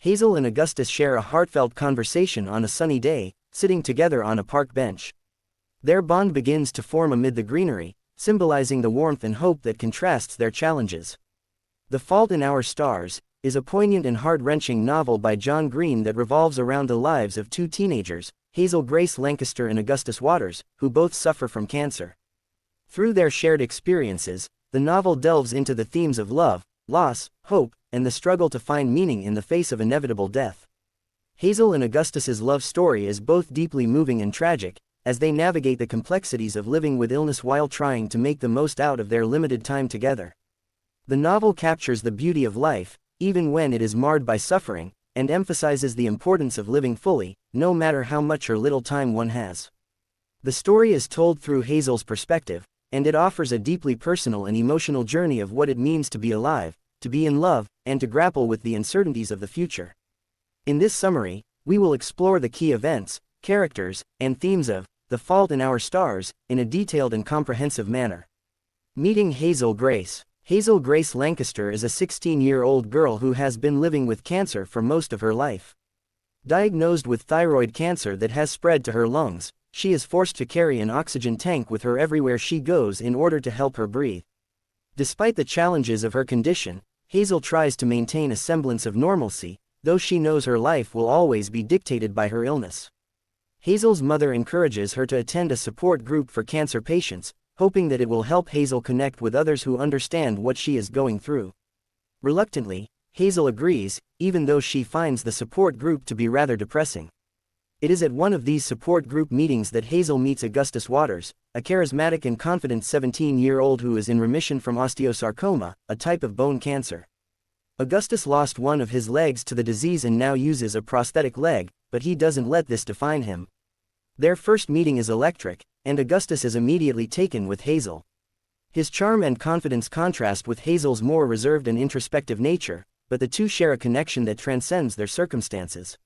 Hazel and Augustus share a heartfelt conversation on a sunny day, sitting together on a park bench. Their bond begins to form amid the greenery, symbolizing the warmth and hope that contrasts their challenges. The Fault in Our Stars is a poignant and heart-wrenching novel by John Green that revolves around the lives of two teenagers, Hazel Grace Lancaster and Augustus Waters, who both suffer from cancer. Through their shared experiences, the novel delves into the themes of love, loss, hope, and the struggle to find meaning in the face of inevitable death. Hazel and Augustus's love story is both deeply moving and tragic, as they navigate the complexities of living with illness while trying to make the most out of their limited time together. The novel captures the beauty of life, even when it is marred by suffering, and emphasizes the importance of living fully, no matter how much or little time one has. The story is told through Hazel's perspective, and it offers a deeply personal and emotional journey of what it means to be alive, to be in love, and to grapple with the uncertainties of the future. In this summary, we will explore the key events, characters, and themes of The Fault in Our Stars in a detailed and comprehensive manner. Meeting Hazel Grace. Hazel Grace Lancaster is a 16-year-old girl who has been living with cancer for most of her life. Diagnosed with thyroid cancer that has spread to her lungs, she is forced to carry an oxygen tank with her everywhere she goes in order to help her breathe. Despite the challenges of her condition, Hazel tries to maintain a semblance of normalcy, though she knows her life will always be dictated by her illness. Hazel's mother encourages her to attend a support group for cancer patients, hoping that it will help Hazel connect with others who understand what she is going through. Reluctantly, Hazel agrees, even though she finds the support group to be rather depressing. It is at one of these support group meetings that Hazel meets Augustus Waters, a charismatic and confident 17-year-old who is in remission from osteosarcoma, a type of bone cancer. Augustus lost one of his legs to the disease and now uses a prosthetic leg, but he doesn't let this define him. Their first meeting is electric, and Augustus is immediately taken with Hazel. His charm and confidence contrast with Hazel's more reserved and introspective nature, but the two share a connection that transcends their circumstances.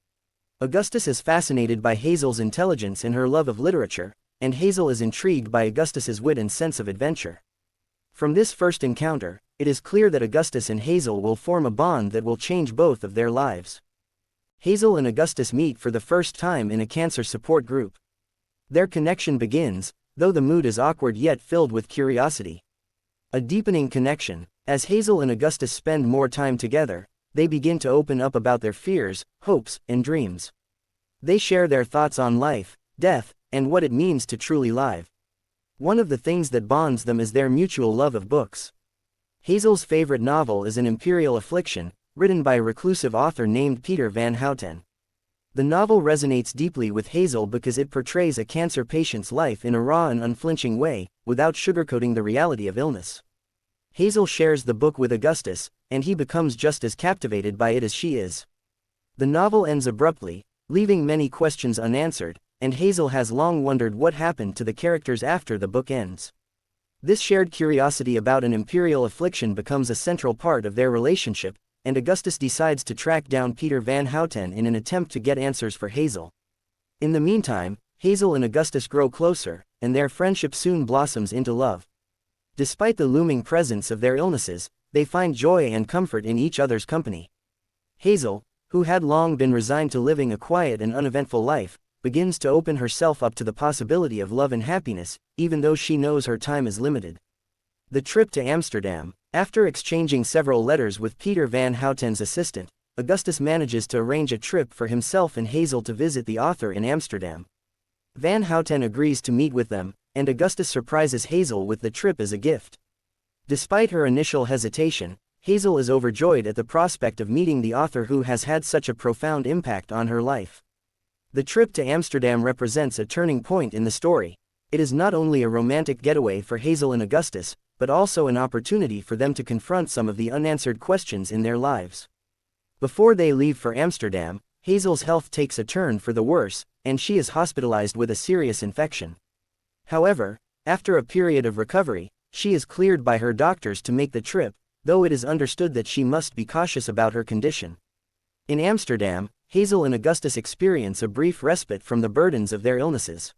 Augustus is fascinated by Hazel's intelligence and her love of literature, and Hazel is intrigued by Augustus's wit and sense of adventure. From this first encounter, it is clear that Augustus and Hazel will form a bond that will change both of their lives. Hazel and Augustus meet for the first time in a cancer support group. Their connection begins, though the mood is awkward yet filled with curiosity. A deepening connection. As Hazel and Augustus spend more time together, they begin to open up about their fears, hopes, and dreams. They share their thoughts on life, death, and what it means to truly live. One of the things that bonds them is their mutual love of books. Hazel's favorite novel is An Imperial Affliction, written by a reclusive author named Peter Van Houten. The novel resonates deeply with Hazel because it portrays a cancer patient's life in a raw and unflinching way, without sugarcoating the reality of illness. Hazel shares the book with Augustus, and he becomes just as captivated by it as she is. The novel ends abruptly, leaving many questions unanswered, and Hazel has long wondered what happened to the characters after the book ends. This shared curiosity about an imperial affliction becomes a central part of their relationship, and Augustus decides to track down Peter Van Houten in an attempt to get answers for Hazel. In the meantime, Hazel and Augustus grow closer, and their friendship soon blossoms into love. Despite the looming presence of their illnesses, they find joy and comfort in each other's company. Hazel, who had long been resigned to living a quiet and uneventful life, begins to open herself up to the possibility of love and happiness, even though she knows her time is limited. The trip to Amsterdam. After exchanging several letters with Peter Van Houten's assistant, Augustus manages to arrange a trip for himself and Hazel to visit the author in Amsterdam. Van Houten agrees to meet with them, and Augustus surprises Hazel with the trip as a gift. Despite her initial hesitation, Hazel is overjoyed at the prospect of meeting the author who has had such a profound impact on her life. The trip to Amsterdam represents a turning point in the story. It is not only a romantic getaway for Hazel and Augustus, but also an opportunity for them to confront some of the unanswered questions in their lives. Before they leave for Amsterdam, Hazel's health takes a turn for the worse, and she is hospitalized with a serious infection. However, after a period of recovery, she is cleared by her doctors to make the trip, though it is understood that she must be cautious about her condition. In Amsterdam, Hazel and Augustus experience a brief respite from the burdens of their illnesses.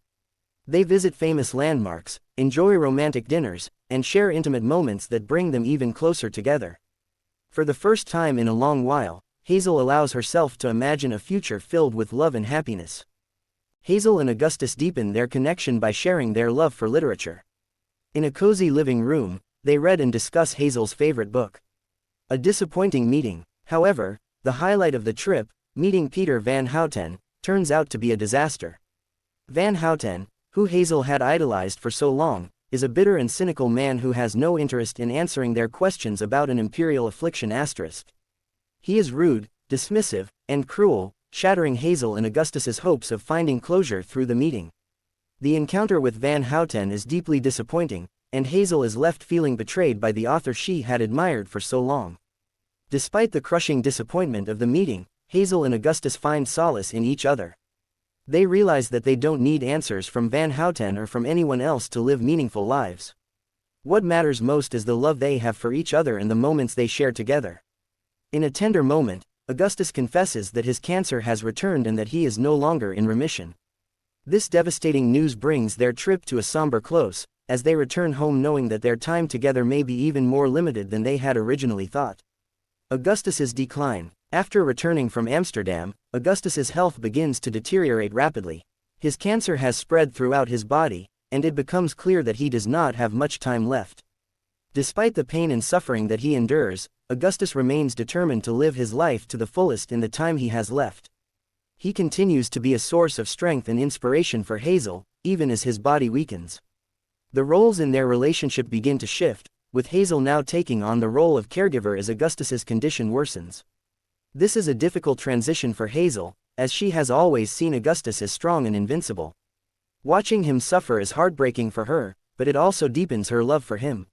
They visit famous landmarks, enjoy romantic dinners, and share intimate moments that bring them even closer together. For the first time in a long while, Hazel allows herself to imagine a future filled with love and happiness. Hazel and Augustus deepen their connection by sharing their love for literature. In a cozy living room, they read and discuss Hazel's favorite book. A disappointing meeting, however, the highlight of the trip, meeting Peter Van Houten, turns out to be a disaster. Van Houten, who Hazel had idolized for so long, is a bitter and cynical man who has no interest in answering their questions about an imperial affliction asterisk. He is rude, dismissive, and cruel, shattering Hazel and Augustus's hopes of finding closure through the meeting. The encounter with Van Houten is deeply disappointing, and Hazel is left feeling betrayed by the author she had admired for so long. Despite the crushing disappointment of the meeting, Hazel and Augustus find solace in each other. They realize that they don't need answers from Van Houten or from anyone else to live meaningful lives. What matters most is the love they have for each other and the moments they share together. In a tender moment, Augustus confesses that his cancer has returned and that he is no longer in remission. This devastating news brings their trip to a somber close, as they return home knowing that their time together may be even more limited than they had originally thought. Augustus's decline. After returning from Amsterdam, Augustus's health begins to deteriorate rapidly. His cancer has spread throughout his body, and it becomes clear that he does not have much time left. Despite the pain and suffering that he endures, Augustus remains determined to live his life to the fullest in the time he has left. He continues to be a source of strength and inspiration for Hazel, even as his body weakens. The roles in their relationship begin to shift, with Hazel now taking on the role of caregiver as Augustus's condition worsens. This is a difficult transition for Hazel, as she has always seen Augustus as strong and invincible. Watching him suffer is heartbreaking for her, but it also deepens her love for him.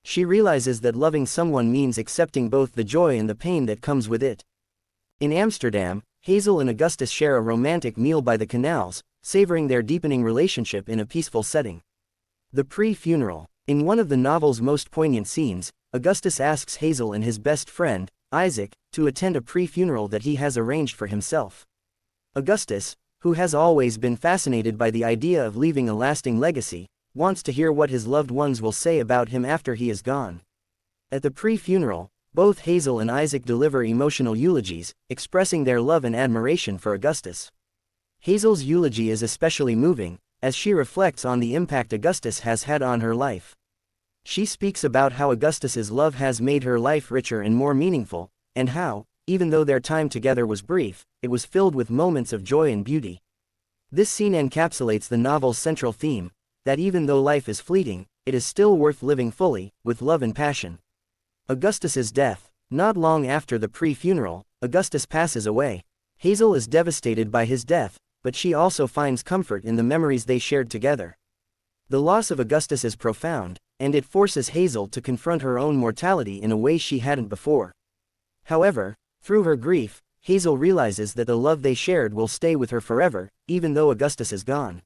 She realizes that loving someone means accepting both the joy and the pain that comes with it. In Amsterdam, Hazel and Augustus share a romantic meal by the canals, savoring their deepening relationship in a peaceful setting. The pre-funeral. In one of the novel's most poignant scenes, Augustus asks Hazel and his best friend, Isaac, to attend a pre-funeral that he has arranged for himself. Augustus, who has always been fascinated by the idea of leaving a lasting legacy, wants to hear what his loved ones will say about him after he is gone. At the pre-funeral, both Hazel and Isaac deliver emotional eulogies, expressing their love and admiration for Augustus. Hazel's eulogy is especially moving, as she reflects on the impact Augustus has had on her life. She speaks about how Augustus's love has made her life richer and more meaningful, and how, even though their time together was brief, it was filled with moments of joy and beauty. This scene encapsulates the novel's central theme, that even though life is fleeting, it is still worth living fully, with love and passion. Augustus's death. Not long after the pre-funeral, Augustus passes away. Hazel is devastated by his death, but she also finds comfort in the memories they shared together. The loss of Augustus is profound, and it forces Hazel to confront her own mortality in a way she hadn't before. However, through her grief, Hazel realizes that the love they shared will stay with her forever, even though Augustus is gone.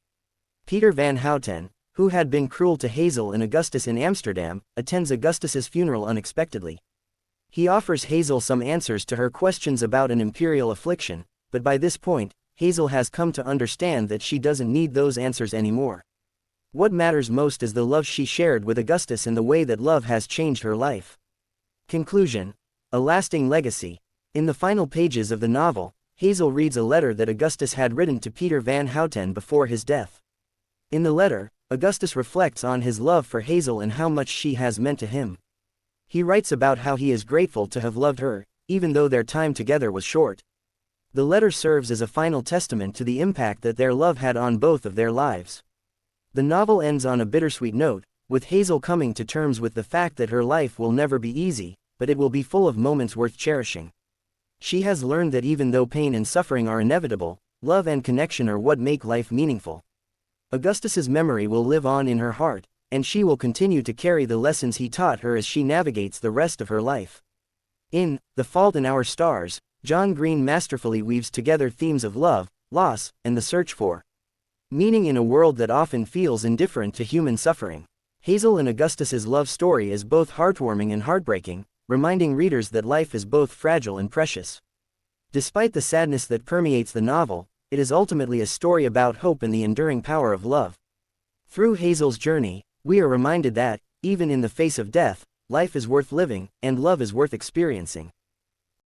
Peter Van Houten, who had been cruel to Hazel and Augustus in Amsterdam, attends Augustus's funeral unexpectedly. He offers Hazel some answers to her questions about an imperial affliction, but by this point, Hazel has come to understand that she doesn't need those answers anymore. What matters most is the love she shared with Augustus and the way that love has changed her life. Conclusion. A lasting legacy. In the final pages of the novel, Hazel reads a letter that Augustus had written to Peter Van Houten before his death. In the letter, Augustus reflects on his love for Hazel and how much she has meant to him. He writes about how he is grateful to have loved her, even though their time together was short. The letter serves as a final testament to the impact that their love had on both of their lives. The novel ends on a bittersweet note, with Hazel coming to terms with the fact that her life will never be easy, but it will be full of moments worth cherishing. She has learned that even though pain and suffering are inevitable, love and connection are what make life meaningful. Augustus's memory will live on in her heart, and she will continue to carry the lessons he taught her as she navigates the rest of her life. In The Fault in Our Stars, John Green masterfully weaves together themes of love, loss, and the search for meaning in a world that often feels indifferent to human suffering. Hazel and Augustus's love story is both heartwarming and heartbreaking, reminding readers that life is both fragile and precious. Despite the sadness that permeates the novel, it is ultimately a story about hope and the enduring power of love. Through Hazel's journey, we are reminded that, even in the face of death, life is worth living, and love is worth experiencing.